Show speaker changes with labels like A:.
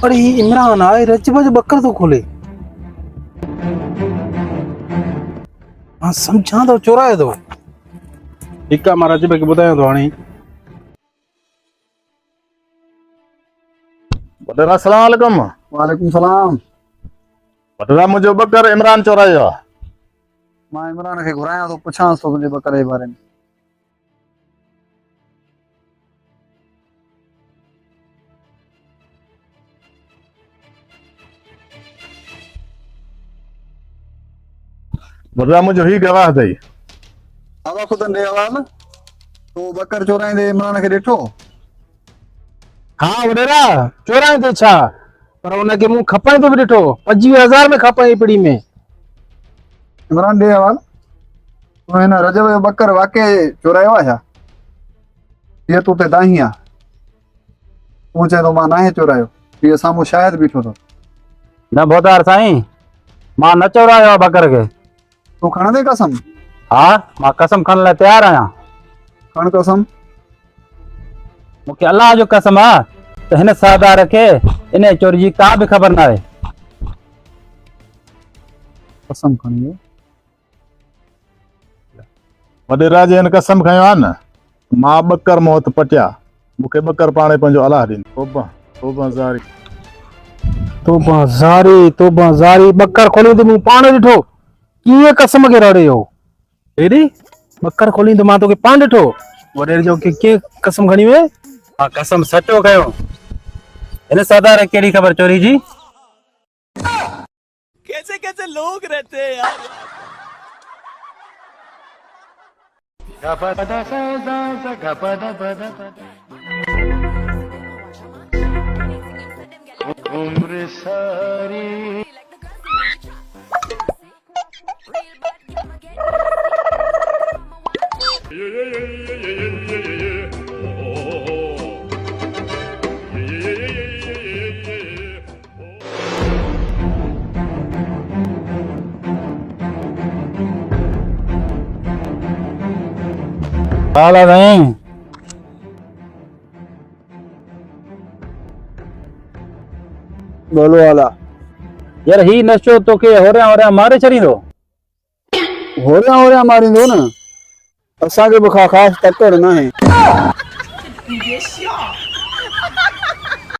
A: पर ही इमरान आए रच बज बकर तो खोले। हाँ समझा तो चुराए दो। ठीक है महाराज भाई बताया तो हाणी।
B: बटरा अस्सलाम वालेकुम।
C: वालेकुम सलाम।
B: बटरा मुझे बकर इमरान चोरायो।
C: मां इमरान खे घुरायां तो पुछांसि तो तुंहिंजे बकर जे बारे में।
B: बटरा मुझे ही गवाह दई।
C: आवा खुदन ॾे हवाल। तो बकर चोराईंदे इमरान खे ॾिठो?
A: हाँ वडेरा चोराए थे छा पर उनके मुंह खपाई तो भी ॾिठो 25,000 में खपाई पड़ी में।
C: इमरान ॾे हवाल। तो हिन रजब जो बकर वाकई चोरायो आहे छा? हीअ तो ते दाही आहे। तूं चए थो मां नाहे चोरायो। हीअ साम्हूं शायदि बीठो थो।
A: न बोदार साईं मां न चोरायो आहे बकर के।
C: तूं खणंदे कसम?
A: हाँ मां कसम खणण लाइ तैयार आहियां।
C: खण कसम।
A: मूंखे अल्लाह जो कसम आहे त हिन सरदार खे इन चोरी जी का बि ख़बर न आहे।
C: कसम खणी।
B: वडेरा जे हिन कसम खयो आहे न मां बकर मौत पटिया मूंखे बकर पाणे पंहिंजो अलाह ॾींदो। तोबा तोबा ज़ारी
A: तोबा ज़ारी बकर खोली तो मूं पाण ॾिठो। कीअं कसम खे रड़े हो हेड़ी बकर खोली तो मां तोखे पाण ॾिठो। वडेर जो के कसम खणी वे। हाँ कसम सचो कयो। इन सरदार खे कहिड़ी ख़बर चोरी जी।
D: कैसे कैसे लोग रहते हैं यार।
B: उम्र सारी
A: हाल साईं
C: बोलो आला।
A: यार ही नशो तोखे होरियां होरियां मारे छॾींदो।
C: होरियां होरियां मारींदो न। असांखे बि ख़ासि तकड़ न आहे।